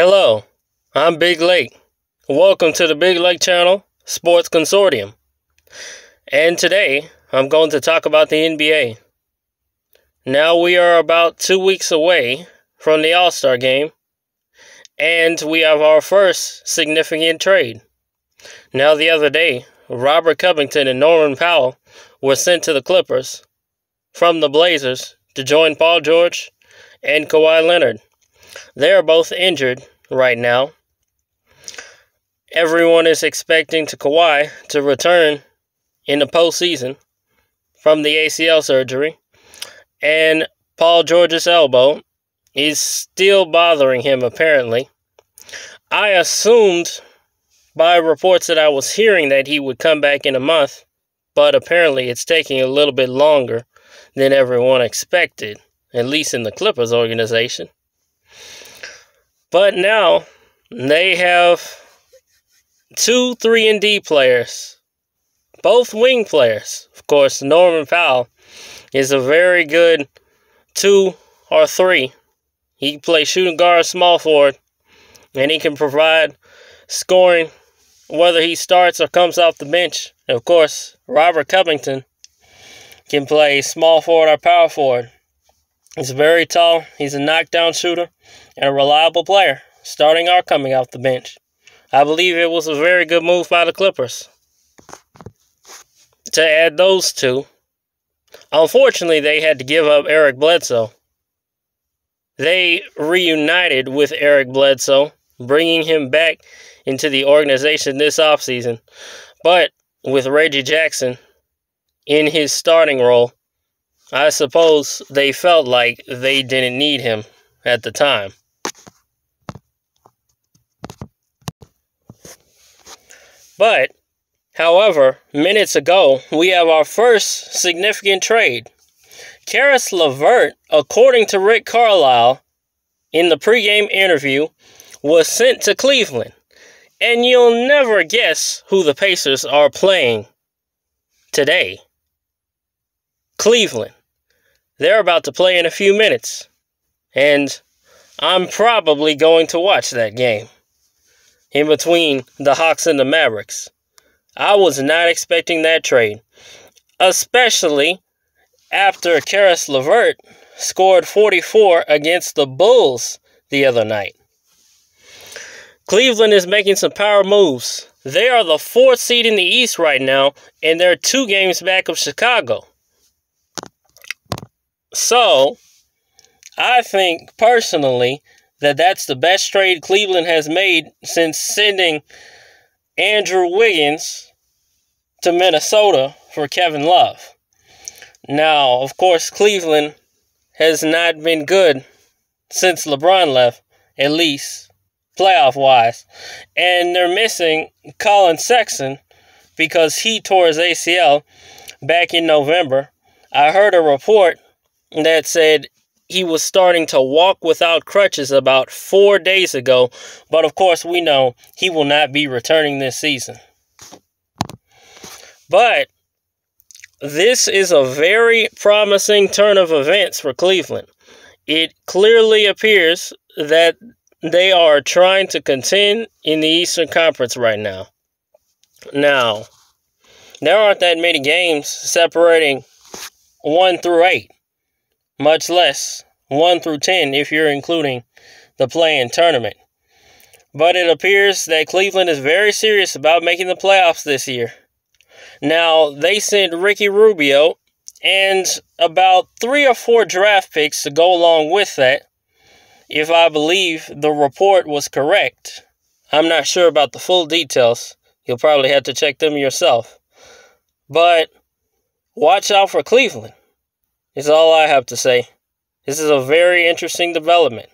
Hello, I'm Big Lake. Welcome to the Big Lake Channel Sports Consortium. And today, I'm going to talk about the NBA. Now we are about 2 weeks away from the All-Star game, and we have our first significant trade. Now the other day, Robert Covington and Norman Powell were sent to the Clippers from the Blazers to join Paul George and Kawhi Leonard. They are both injured right now. Everyone is expecting Kawhi to return in the postseason from the ACL surgery, and Paul George's elbow is still bothering him apparently. I assumed by reports that I was hearing that he would come back in a month, but apparently it's taking a little bit longer than everyone expected, at least in the Clippers organization. But now they have 2 3-and-D players, both wing players. Of course, Norman Powell is a very good 2 or 3. He can play shooting guard, small forward, and he can provide scoring whether he starts or comes off the bench. And of course, Robert Covington can play small forward or power forward. He's very tall, he's a knockdown shooter, and a reliable player, starting or coming off the bench. I believe it was a very good move by the Clippers to add those two. Unfortunately, they had to give up Eric Bledsoe. They reunited with Eric Bledsoe, bringing him back into the organization this offseason. But with Reggie Jackson in his starting role, I suppose they felt like they didn't need him at the time. But, however, minutes ago, we have our first significant trade. Caris LeVert, according to Rick Carlisle, in the pregame interview, was sent to Cleveland. And you'll never guess who the Pacers are playing today. Cleveland. They're about to play in a few minutes. And I'm probably going to watch that game in between the Hawks and the Mavericks. I was not expecting that trade, especially after Caris LeVert scored 44 against the Bulls the other night. Cleveland is making some power moves. They are the 4th seed in the East right now, and they're 2 games back of Chicago. So, I think personally that that's the best trade Cleveland has made since sending Andrew Wiggins to Minnesota for Kevin Love. Now, of course, Cleveland has not been good since LeBron left, at least playoff-wise. And they're missing Colin Sexton because he tore his ACL back in November. I heard a report that said he was starting to walk without crutches about 4 days ago. But of course, we know he will not be returning this season. But this is a very promising turn of events for Cleveland. It clearly appears that they are trying to contend in the Eastern Conference right now. Now, there aren't that many games separating 1 through 8. Much less 1 through 10 if you're including the play-in tournament. But it appears that Cleveland is very serious about making the playoffs this year. Now, they sent Ricky Rubio and about 3 or 4 draft picks to go along with that, if I believe the report was correct. I'm not sure about the full details. You'll probably have to check them yourself. But watch out for Cleveland. Is all I have to say. This is a very interesting development.